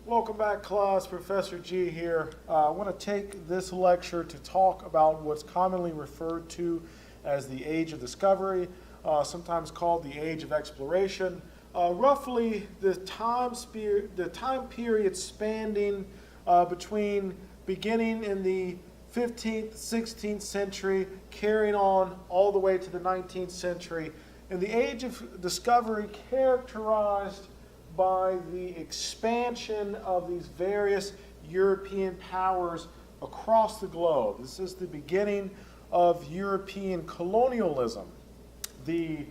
Welcome back, class. Professor G here. I want to take this lecture to talk about what's commonly referred to as the Age of Discovery, sometimes called the Age of Exploration. Roughly the time period spanning between beginning in the 15th, 16th century, carrying on all the way to the 19th century. And the Age of Discovery characterized by the expansion of these various European powers across the globe. This is the beginning of European colonialism, the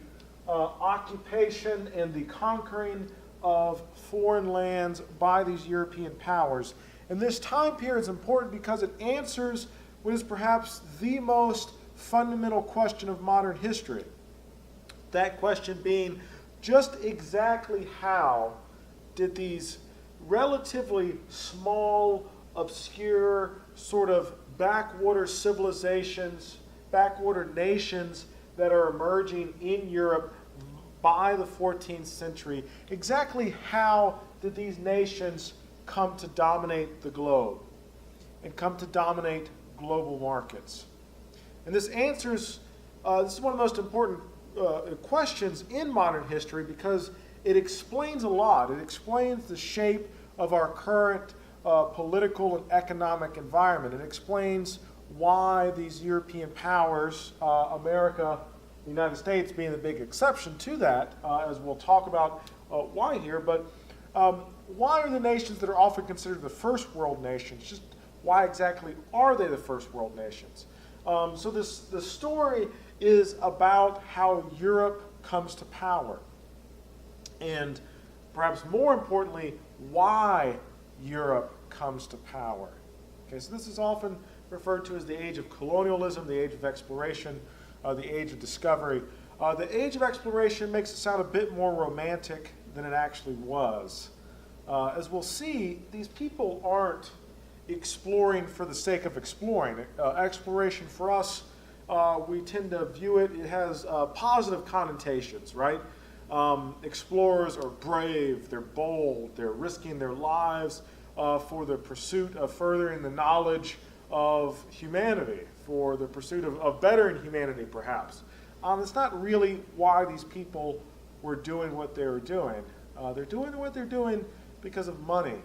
occupation and the conquering of foreign lands by these European powers. And this time period is important because it answers what is perhaps the most fundamental question of modern history. That question being, just exactly how did these relatively small, obscure, sort of backwater civilizations, backwater nations that are emerging in Europe by the 14th century, exactly how did these nations come to dominate the globe and come to dominate global markets? And this answers, this is one of the most important questions in modern history because it explains a lot. It explains the shape of our current political and economic environment. It explains why these European powers, America, the United States being the big exception to that, as we'll talk about why here, but why are the nations that are often considered the first world nations, just why exactly are they the first world nations? So the story is about how Europe comes to power. And perhaps more importantly, why Europe comes to power. Okay, so this is often referred to as the age of colonialism, the age of exploration, the age of discovery. The age of exploration makes it sound a bit more romantic than it actually was. As we'll see, these people aren't exploring for the sake of exploring. Exploration for us, we tend to view it has positive connotations, right? Explorers are brave, they're bold, they're risking their lives for the pursuit of furthering the knowledge of humanity, for the pursuit of bettering humanity, perhaps. It's not really why these people were doing what they were doing. They're doing what they're doing because of money.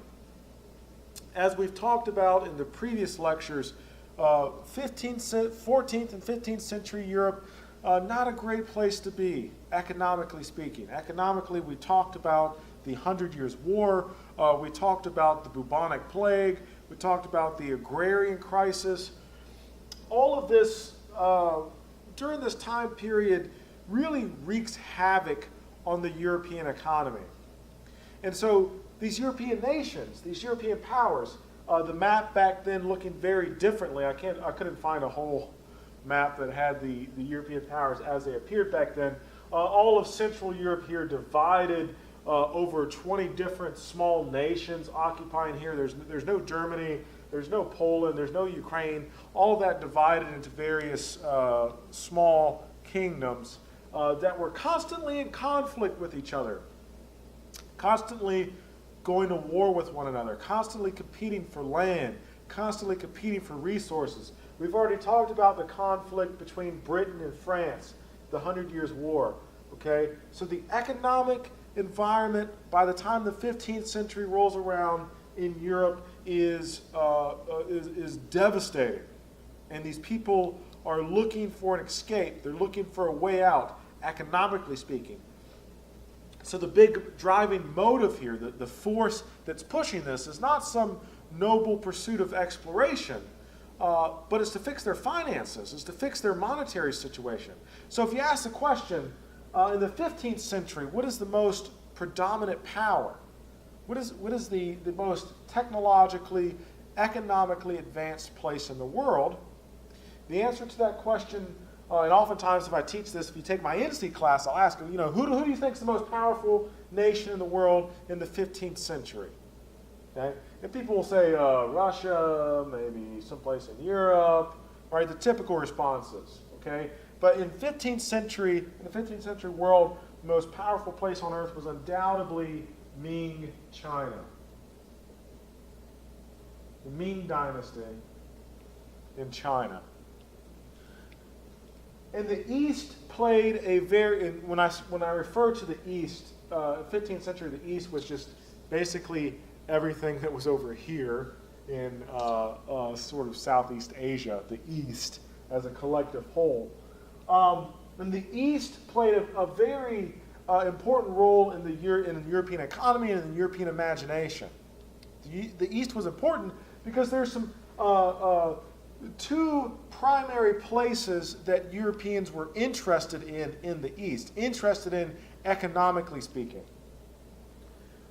As we've talked about in the previous lectures, 14th and 15th century Europe, not a great place to be, economically speaking. Economically, we talked about the 100 Years' War, we talked about the bubonic plague, we talked about the agrarian crisis. All of this, during this time period, really wreaks havoc on the European economy. And so these European nations, these European powers, the map back then looking very differently. I couldn't find a whole map that had the European powers as they appeared back then. All of Central Europe here divided over 20 different small nations occupying here. There's no Germany, there's no Poland, there's no Ukraine. All of that divided into various small kingdoms that were constantly in conflict with each other, constantly going to war with one another, constantly competing for land, constantly competing for resources. We've already talked about the conflict between Britain and France, the 100 Years' War. Okay, so the economic environment by the time the 15th century rolls around in Europe is devastating, and these people are looking for an escape. They're looking for a way out, economically speaking. So the big driving motive here, the force that's pushing this, is not some noble pursuit of exploration, but it's to fix their finances, it's to fix their monetary situation. So if you ask the question, in the 15th century, what is the most predominant power? What is the most technologically, economically advanced place in the world? The answer to that question, and oftentimes if I teach this, if you take my NC class, I'll ask them, who do you think is the most powerful nation in the world in the 15th century? Okay? And people will say Russia, maybe someplace in Europe, right? The typical responses, okay? But in the 15th century world, the most powerful place on earth was undoubtedly Ming China. the Ming Dynasty in China. And the East played a very, when I refer to the East, 15th century, the East was just basically everything that was over here in sort of Southeast Asia, the East as a collective whole. And the East played a very important role in the European economy and in the European imagination. The East was important because there's some two primary places that Europeans were interested in the East, interested in economically speaking.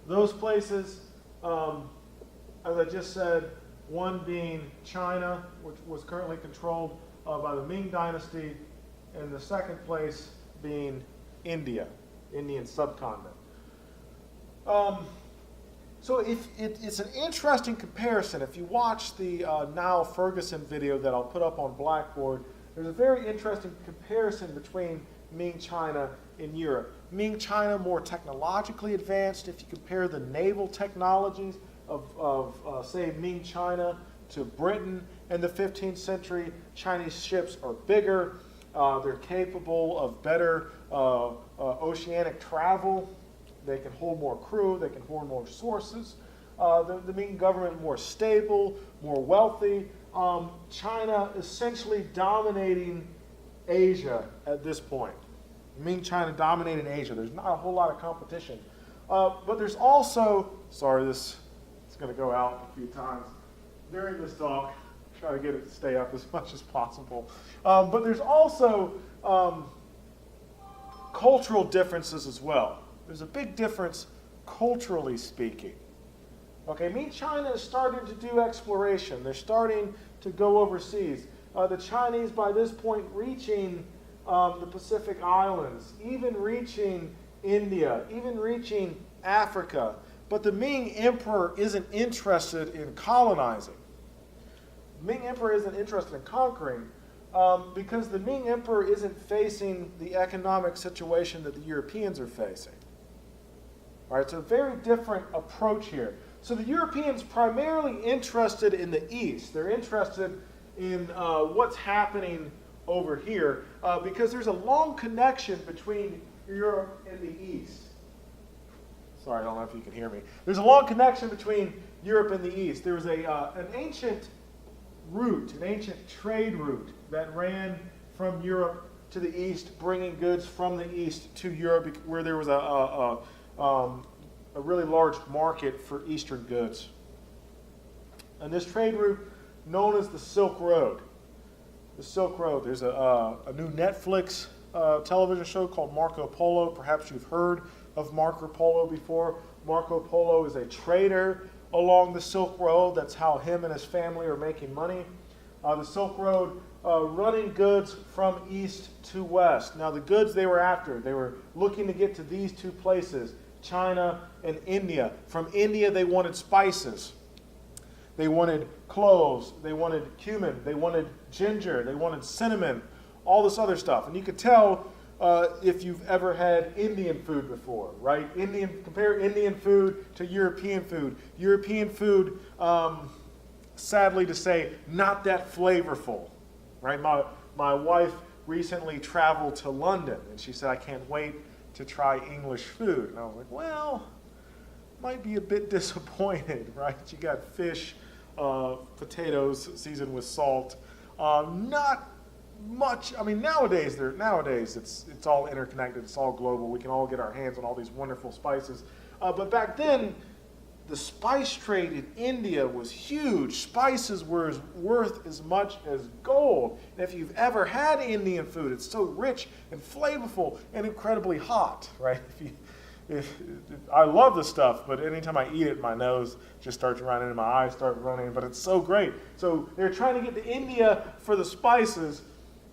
Those places, as I just said, one being China, which was currently controlled by the Ming Dynasty, and the second place being India, Indian subcontinent. So it's an interesting comparison. If you watch the Niall Ferguson video that I'll put up on Blackboard, there's a very interesting comparison between Ming China and Europe. Ming China more technologically advanced. If you compare the naval technologies of say, Ming China to Britain in the 15th century, Chinese ships are bigger. They're capable of better oceanic travel. They can hold more crew. They can hold more sources. The Ming government more stable, more wealthy. China essentially dominating Asia at this point. Ming China dominating Asia. There's not a whole lot of competition. But there's also, sorry, this is going to go out a few times during this talk. Try to get it to stay up as much as possible. But there's also cultural differences as well. There's a big difference culturally speaking. Okay, Ming China is starting to do exploration. They're starting to go overseas. The Chinese, by this point, reaching the Pacific Islands, even reaching India, even reaching Africa. But the Ming Emperor isn't interested in colonizing. The Ming Emperor isn't interested in conquering because the Ming Emperor isn't facing the economic situation that the Europeans are facing. All right, so a very different approach here. So the Europeans primarily interested in the East. They're interested in what's happening over here because there's a long connection between Europe and the East. Sorry, I don't know if you can hear me. There's a long connection between Europe and the East. There was an ancient route, an ancient trade route that ran from Europe to the East, bringing goods from the East to Europe, where there was a really large market for Eastern goods. And this trade route, known as the Silk Road. The Silk Road. There's a new Netflix television show called Marco Polo. Perhaps you've heard of Marco Polo before. Marco Polo is a trader along the Silk Road. That's how him and his family are making money. The Silk Road running goods from east to west. Now the goods they were after, they were looking to get to these two places, China and India. From India they wanted spices. They wanted cloves, they wanted cumin, they wanted ginger, they wanted cinnamon, all this other stuff. And you could tell if you've ever had Indian food before, right? Compare Indian food to European food. European food, sadly to say, not that flavorful, right? My wife recently traveled to London, and she said, I can't wait to try English food. And I was like, well, might be a bit disappointed, right? You got fish, potatoes seasoned with salt. Not much. I mean, nowadays it's all interconnected. It's all global. We can all get our hands on all these wonderful spices. But back then, the spice trade in India was huge. Spices were worth as much as gold. And if you've ever had Indian food, it's so rich and flavorful and incredibly hot, right? I love this stuff, but anytime I eat it, my nose just starts running and my eyes start running, but it's so great. So they're trying to get to India for the spices.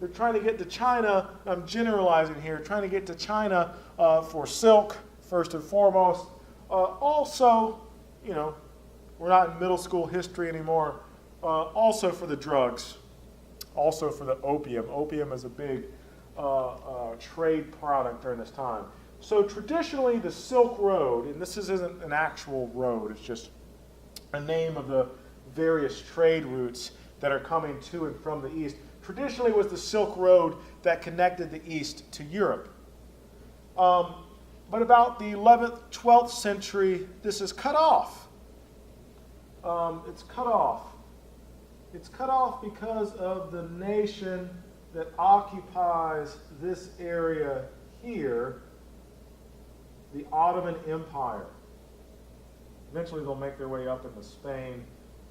They're trying to get to China, I'm generalizing here, trying to get to China for silk, first and foremost. Also, you know, we're not in middle school history anymore. Also for the drugs, also for the opium. Opium is a big trade product during this time. So traditionally the Silk Road, and this isn't an actual road, it's just a name of the various trade routes that are coming to and from the east. Traditionally, it was the Silk Road that connected the east to Europe. But about the 11th, 12th century, this is cut off. It's cut off. It's cut off because of the nation that occupies this area here, the Ottoman Empire. Eventually they'll make their way up into Spain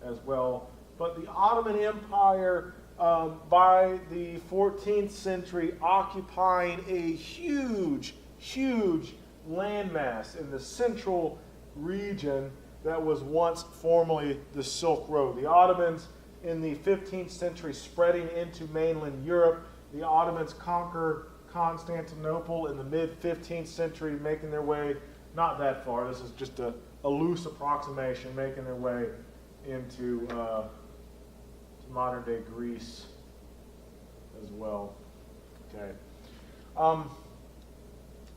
as well. But the Ottoman Empire, by the 14th century, occupying a huge, huge landmass in the central region that was once formerly the Silk Road. The Ottomans in the 15th century spreading into mainland Europe. The Ottomans conquer Constantinople in the mid-15th century, making their way, not that far, this is just a loose approximation, making their way into modern-day Greece as well. Okay.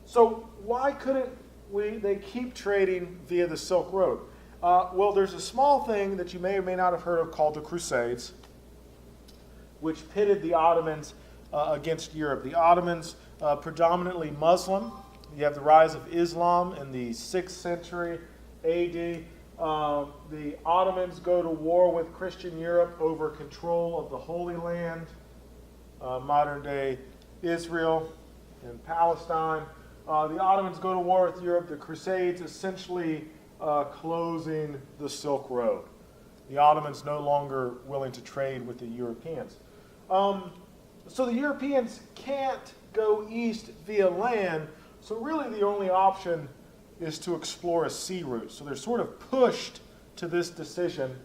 So why couldn't they keep trading via the Silk Road? Well, there's a small thing that you may or may not have heard of called the Crusades, which pitted the Ottomans against Europe. The Ottomans, predominantly Muslim. You have the rise of Islam in the 6th century AD. The Ottomans go to war with Christian Europe over control of the Holy Land, modern-day Israel and Palestine. The Ottomans go to war with Europe. The Crusades essentially closing the Silk Road. The Ottomans no longer willing to trade with the Europeans. So the Europeans can't go east via land, so really the only option is to explore a sea route. So they're sort of pushed to this decision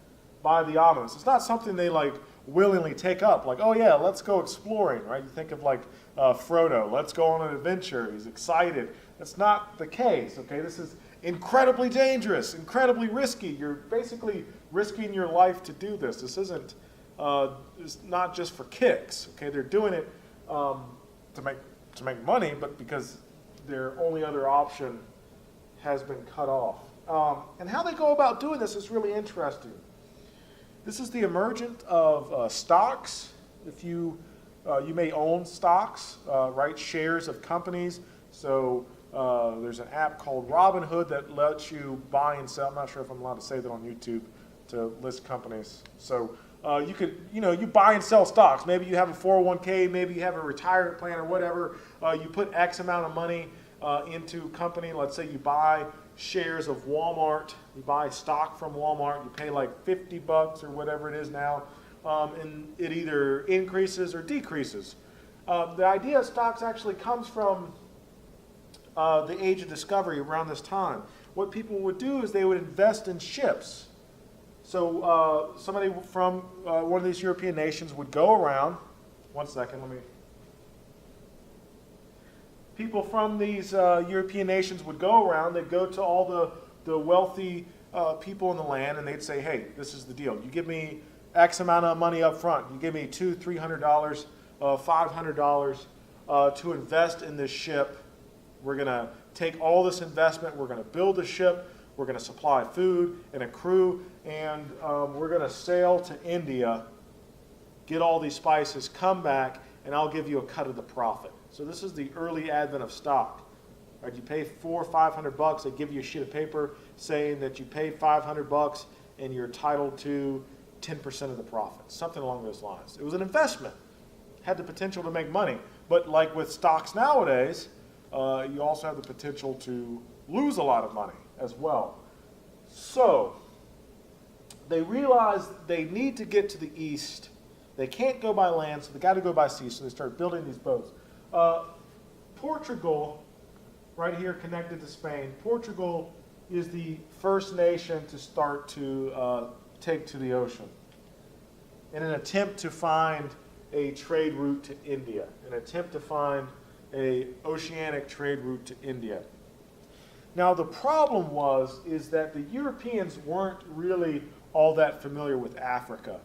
by the Ottomans. It's not something they like willingly take up, like, oh yeah, let's go exploring, right? You think of like Frodo, let's go on an adventure, he's excited. That's not the case, okay? This is incredibly dangerous, incredibly risky. You're basically risking your life to do this. This isn't, it's not just for kicks, okay? They're doing it to make money, but because their only other option has been cut off. And how they go about doing this is really interesting. This is the emergence of stocks. If you may own stocks, right? Shares of companies. So there's an app called Robinhood that lets you buy and sell. I'm not sure if I'm allowed to say that on YouTube to list companies. So you could, you buy and sell stocks. Maybe you have a 401k, maybe you have a retirement plan or whatever. You put X amount of money into a company. Let's say you buy shares of Walmart. You buy stock from Walmart. You pay like $50 or whatever it is now. And it either increases or decreases. The idea of stocks actually comes from the age of discovery around this time. What people would do is they would invest in ships. So somebody from one of these European nations would go around. One second, people from these European nations would go around. They'd go to all the wealthy people in the land, and they'd say, hey, this is the deal. You give me X amount of money up front. You give me $200, $300, $500 to invest in this ship. We're going to take all this investment. We're going to build a ship. We're going to supply food and a crew, and we're going to sail to India, get all these spices, come back, and I'll give you a cut of the profit. So this is the early advent of stock. Right, you pay $400 or $500, they give you a sheet of paper saying that you paid $500 and you're entitled to 10% of the profits, something along those lines. It was an investment, had the potential to make money, but like with stocks nowadays, you also have the potential to lose a lot of money as well. So they realized they need to get to the east. They can't go by land, so they got to go by sea, so they start building these boats. Portugal, right here connected to Spain, Portugal is the first nation to start to take to the ocean in an attempt to find a trade route to India, an attempt to find an oceanic trade route to India. Now the problem is that the Europeans weren't really all that familiar with Africa.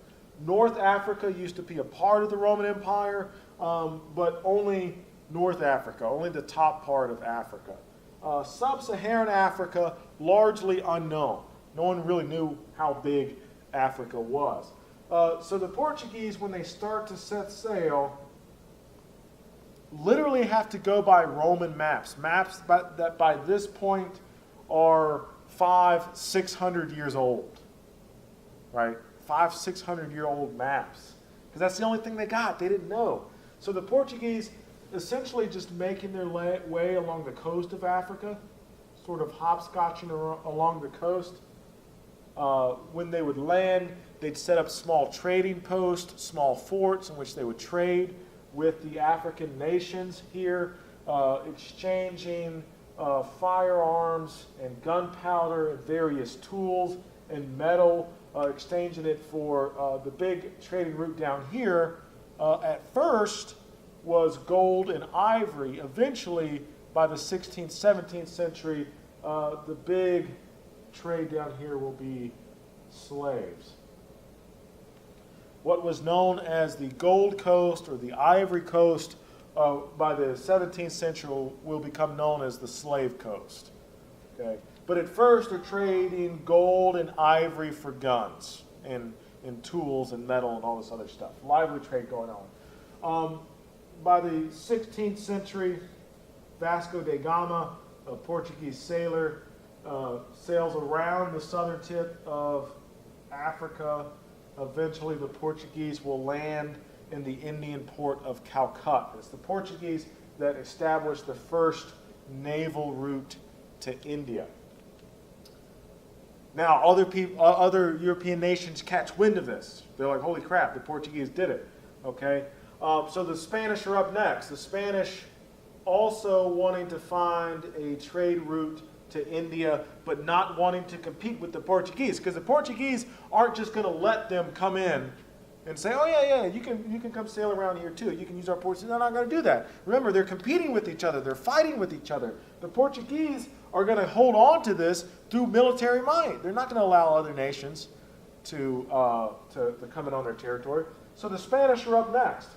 North Africa used to be a part of the Roman Empire, but only North Africa, only the top part of Africa. Sub-Saharan Africa, largely unknown. No one really knew how big Africa was. So the Portuguese, when they start to set sail, literally have to go by Roman maps, that by this point are 500-600 years old, right? 500-600-year-old maps, because that's the only thing they got. They didn't know. So the Portuguese essentially just making their way along the coast of Africa, sort of hopscotching along the coast. When they would land, they'd set up small trading posts, small forts in which they would trade with the African nations here, exchanging firearms and gunpowder and various tools and metal, exchanging it for the big trading route down here. At first was gold and ivory. Eventually, by the 16th, 17th century, the big trade down here will be slaves. What was known as the Gold Coast or the Ivory Coast by the 17th century will become known as the Slave Coast. Okay? But at first they're trading gold and ivory for guns and tools and metal and all this other stuff. Lively trade going on. By the 16th century, Vasco da Gama, a Portuguese sailor, sails around the southern tip of Africa. Eventually the Portuguese will land in the Indian port of Calcutta. It's the Portuguese that established the first naval route to India. Now, other European nations catch wind of this. They're like, holy crap, the Portuguese did it. Okay? So the Spanish are up next. The Spanish also wanting to find a trade route to India, but not wanting to compete with the Portuguese, because the Portuguese aren't just going to let them come in and say, oh yeah, you can come sail around here too. You can use our ports. They're not going to do that. Remember, they're competing with each other. They're fighting with each other. The Portuguese are going to hold on to this through military might. They're not going to allow other nations to come in on their territory. So the Spanish are up next.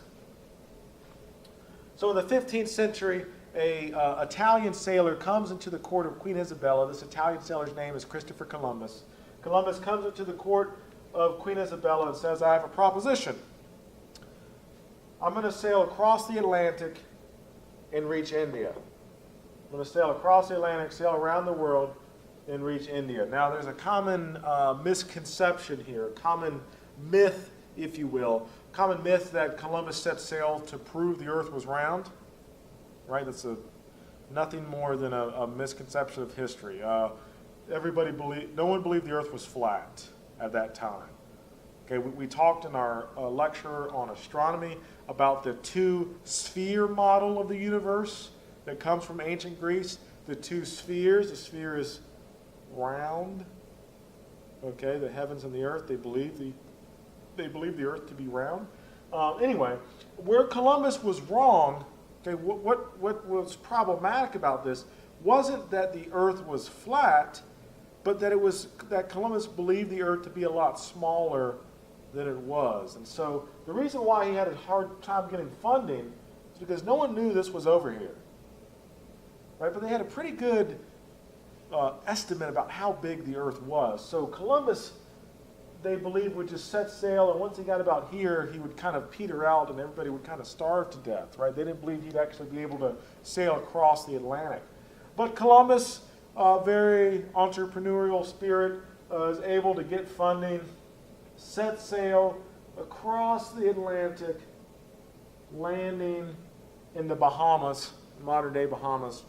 So in the 15th century, an Italian sailor comes into the court of Queen Isabella. This Italian sailor's name is Christopher Columbus. Columbus comes into the court of Queen Isabella and says, I have a proposition. I'm going to sail across the Atlantic and reach India. I'm going to sail across the Atlantic, sail around the world, and reach India. Now, there's a common misconception here, a common myth, if you will. Common myth that Columbus set sail to prove the earth was round. Right? That's nothing more than a misconception of history. No one believed the earth was flat at that time. Okay, we talked in our lecture on astronomy about the two-sphere model of the universe that comes from ancient Greece. The two spheres, the sphere is round. Okay, the heavens and the earth, they believe the earth to be round. Anyway, where Columbus was wrong, okay, what was problematic about this wasn't that the earth was flat, but that Columbus believed the earth to be a lot smaller than it was. And so the reason why he had a hard time getting funding is because no one knew this was over here. Right? But they had a pretty good estimate about how big the earth was. So Columbus, they believed, would just set sail, and once he got about here, he would kind of peter out and everybody would kind of starve to death, right? They didn't believe he'd actually be able to sail across the Atlantic. But Columbus, very entrepreneurial spirit, is able to get funding, set sail across the Atlantic, landing in the Bahamas, modern-day Bahamas.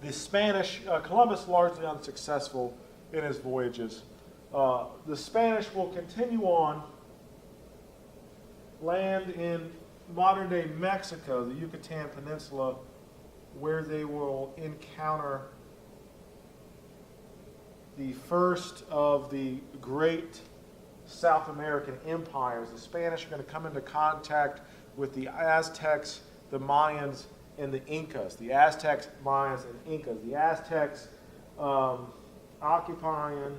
The Spanish, Columbus largely unsuccessful in his voyages. The Spanish will continue on, land in modern-day Mexico, the Yucatan Peninsula, where they will encounter the first of the great South American empires. The Spanish are going to come into contact with the Aztecs, the Mayans, and the Incas. The Aztecs, Mayans, and Incas. The Aztecs occupying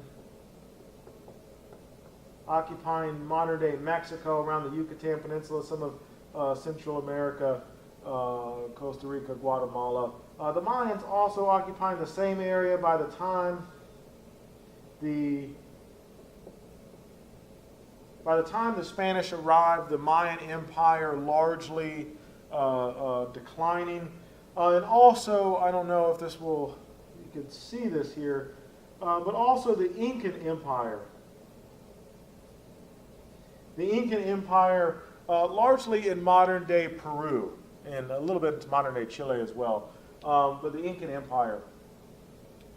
modern-day Mexico, around the Yucatan Peninsula, some of Central America, Costa Rica, Guatemala. The Mayans also occupying the same area by the time the By the time the Spanish arrived, the Mayan Empire largely declining. And also, I don't know if this will, you can see this here, but also the Incan Empire. The Incan Empire, largely in modern-day Peru, and a little bit into modern-day Chile as well, but the Incan Empire.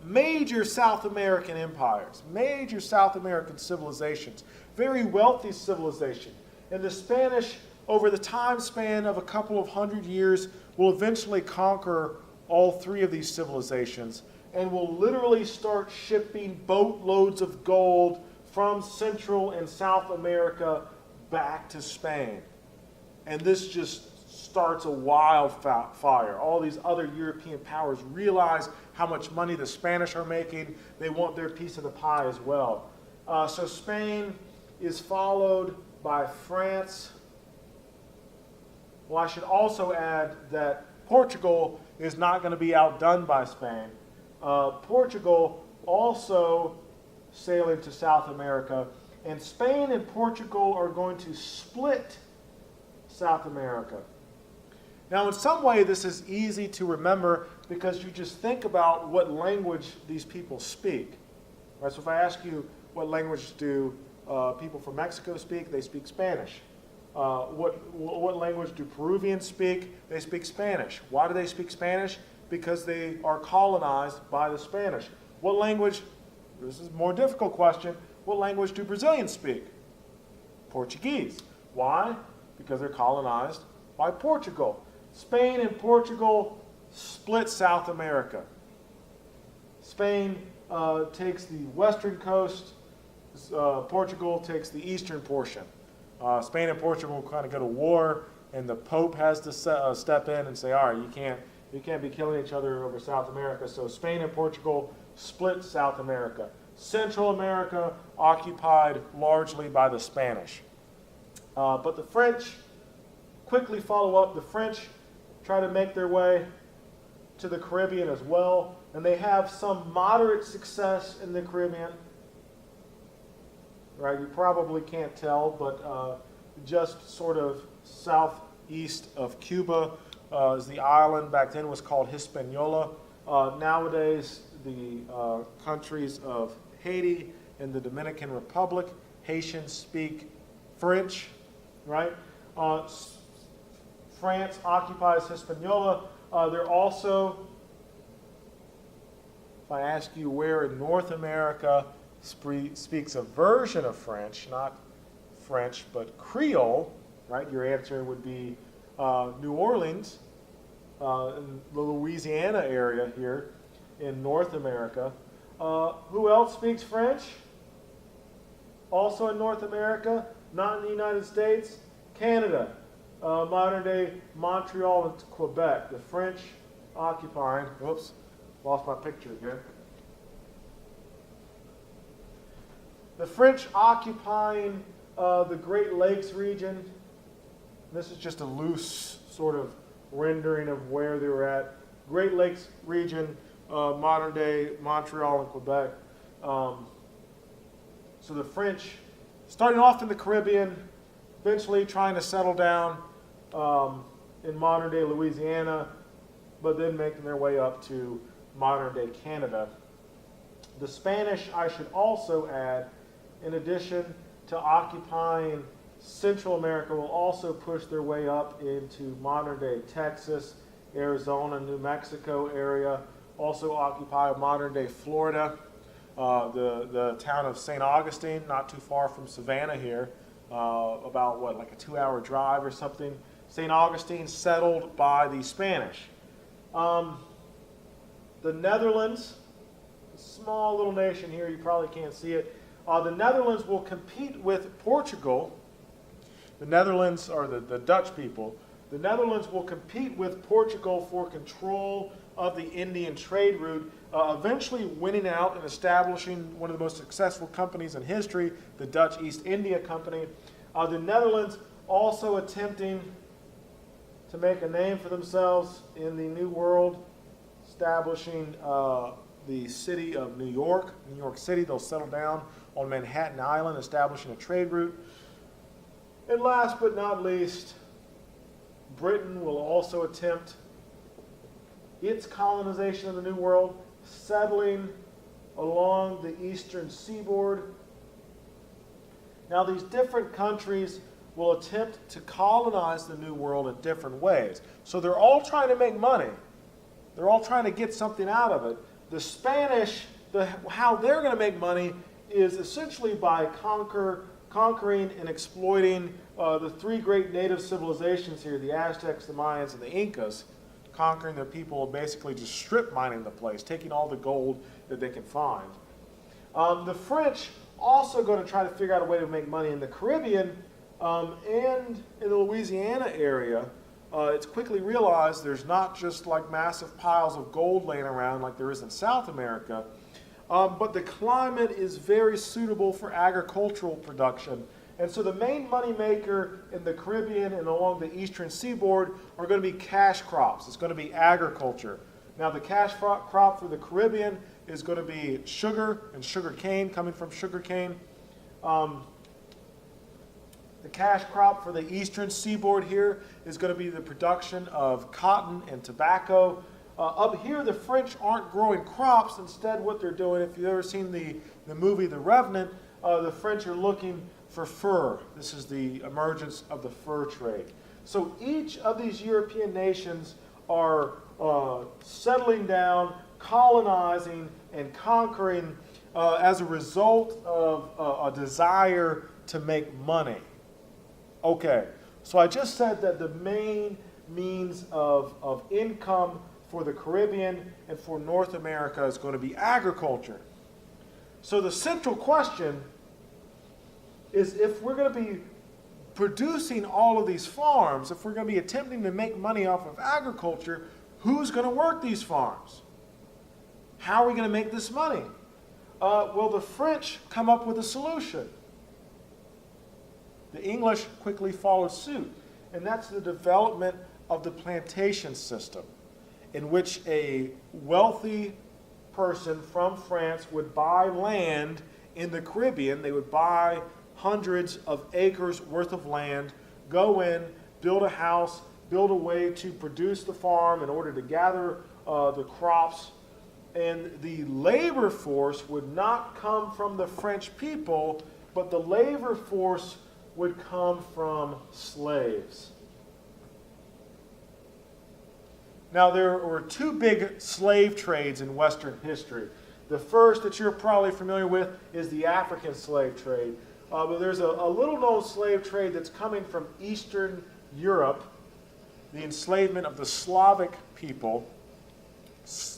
Major South American empires, major South American civilizations, very wealthy civilization. And the Spanish, over the time span of a couple of hundred years, will eventually conquer all three of these civilizations and will literally start shipping boatloads of gold from Central and South America back to Spain. And this just starts a wildfire. All these other European powers realize how much money the Spanish are making. They want their piece of the pie as well. So Spain is followed by France. Well, I should also add that Portugal is not going to be outdone by Spain. Portugal also sailing to South America, and Spain and Portugal are going to split South America. Now, in some way, this is easy to remember because you just think about what language these people speak. Right? So if I ask you, what language do people from Mexico speak? They speak Spanish. What language do Peruvians speak? They speak Spanish. Why do they speak Spanish? Because they are colonized by the Spanish. What language, this is a more difficult question, what language do Brazilians speak? Portuguese. Why? Because they're colonized by Portugal. Spain and Portugal split South America. Spain takes the western coast, Portugal takes the eastern portion. Spain and Portugal kind of go to war, and the Pope has to step in and say, all right, you can't be killing each other over South America. So Spain and Portugal split South America. Central America occupied largely by the Spanish. But the French quickly follow up. The French try to make their way to the Caribbean as well, and they have some moderate success in the Caribbean. Right, you probably can't tell, but just sort of southeast of Cuba is the island. Back then was called Hispaniola. Nowadays, the countries of Haiti and the Dominican Republic, Haitians speak French, right? France occupies Hispaniola. They're also, if I ask you where in North America speaks a version of French, not French, but Creole, right? Your answer would be New Orleans, in the Louisiana area here in North America. Who else speaks French? Also in North America, not in the United States, Canada, modern day Montreal and Quebec. The French occupying, whoops, lost my picture again. The French occupying the Great Lakes region. This is just a loose sort of rendering of where they were at. Great Lakes region, modern day Montreal and Quebec. So the French, starting off in the Caribbean, eventually trying to settle down in modern day Louisiana, but then making their way up to modern day Canada. The Spanish, I should also add, in addition to occupying Central America, will also push their way up into modern-day Texas, Arizona, New Mexico area, also occupy modern-day Florida, the town of St. Augustine, not too far from Savannah here, about, what, like a 2-hour drive or something. St. Augustine settled by the Spanish. The Netherlands, a small little nation here, you probably can't see it. The Netherlands will compete with Portugal. The Netherlands are the Dutch people. The Netherlands will compete with Portugal for control of the Indian trade route, eventually winning out and establishing one of the most successful companies in history, the Dutch East India Company. The Netherlands also attempting to make a name for themselves in the New World, establishing the city of New York City. They'll settle down on Manhattan Island, establishing a trade route. And last but not least, Britain will also attempt its colonization of the New World, settling along the eastern seaboard. Now, these different countries will attempt to colonize the New World in different ways. So they're all trying to make money. They're all trying to get something out of it. The Spanish, how they're going to make money is essentially by conquering and exploiting the three great native civilizations here, the Aztecs, the Mayans, and the Incas, conquering their people, basically just strip mining the place, taking all the gold that they can find. The French also going to try to figure out a way to make money in the Caribbean and in the Louisiana area. It's quickly realized there's not just like massive piles of gold laying around like there is in South America, but the climate is very suitable for agricultural production. And so the main money maker in the Caribbean and along the eastern seaboard are going to be cash crops. It's going to be agriculture. Now the cash crop for the Caribbean is going to be sugar and sugar cane, coming from sugar cane. The cash crop for the eastern seaboard here is going to be the production of cotton and tobacco. Up here, the French aren't growing crops. Instead, what they're doing, if you've ever seen the movie The Revenant, the French are looking for fur. This is the emergence of the fur trade. So each of these European nations are settling down, colonizing, and conquering as a result of a desire to make money. Okay, so I just said that the main means of income for the Caribbean and for North America is going to be agriculture. So the central question is, if we're going to be producing all of these farms, if we're going to be attempting to make money off of agriculture, who's going to work these farms? How are we going to make this money? Well, the French come up with a solution. The English quickly followed suit, and that's the development of the plantation system, in which a wealthy person from France would buy land in the Caribbean. They would buy hundreds of acres worth of land, go in, build a house, build a way to produce the farm in order to gather the crops. And the labor force would not come from the French people, but the labor force would come from slaves. Now, there were two big slave trades in Western history. The first that you're probably familiar with is the African slave trade. But there's a little-known slave trade that's coming from Eastern Europe, the enslavement of the Slavic people.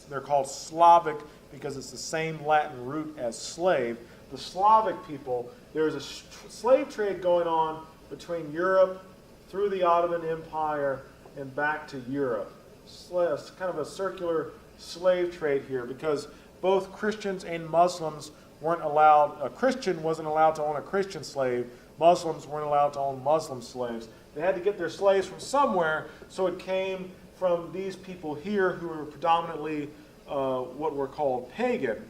They're called Slavic because it's the same Latin root as slave. The Slavic people, there's a slave trade going on between Europe through the Ottoman Empire and back to Europe. It's kind of a circular slave trade here, because both Christians and Muslims weren't allowed, a Christian wasn't allowed to own a Christian slave, Muslims weren't allowed to own Muslim slaves. They had to get their slaves from somewhere, so it came from these people here who were predominantly what were called pagan,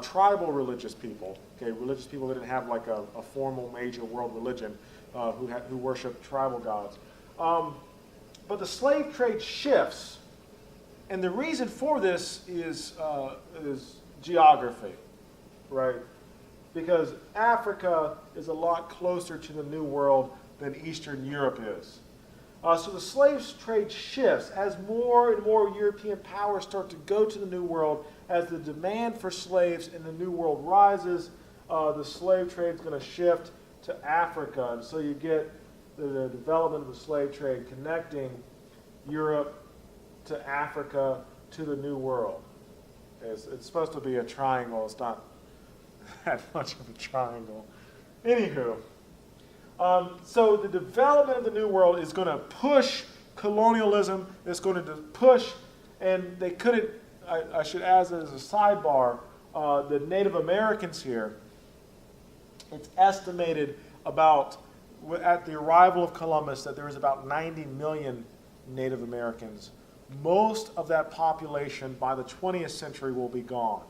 tribal religious people. Okay, religious people that didn't have like a formal major world religion, who worshiped tribal gods. But the slave trade shifts, and the reason for this is geography, right? Because Africa is a lot closer to the New World than Eastern Europe is. So the slave trade shifts as more and more European powers start to go to the New World. As the demand for slaves in the New World rises, the slave trade is going to shift to Africa. And so you get the development of the slave trade connecting Europe to Africa to the New World. It's supposed to be a triangle. It's not that much of a triangle. Anywho, so the development of the New World is going to push colonialism. It's going to push, and they couldn't, I should add as a sidebar, the Native Americans here, it's estimated about, at the arrival of Columbus, that there was about 90 million Native Americans. Most of that population by the 20th century will be gone.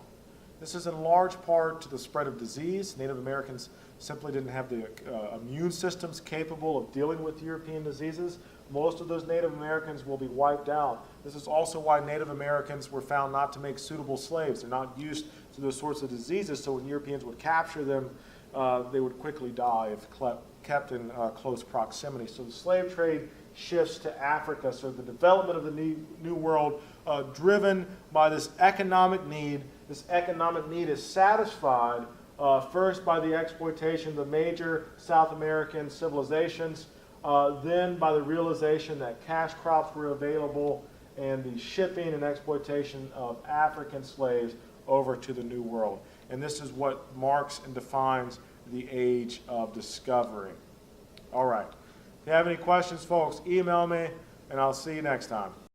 This is in large part to the spread of disease. Native Americans simply didn't have the immune systems capable of dealing with European diseases. Most of those Native Americans will be wiped out. This is also why Native Americans were found not to make suitable slaves. They're not used to those sorts of diseases, so when Europeans would capture them, they would quickly die if kept in close proximity. So the slave trade shifts to Africa. So the development of the New World, driven by this economic need. This economic need is satisfied first by the exploitation of the major South American civilizations, then by the realization that cash crops were available and the shipping and exploitation of African slaves over to the New World. And this is what marks and defines the Age of Discovery. All right. If you have any questions, folks, email me, and I'll see you next time.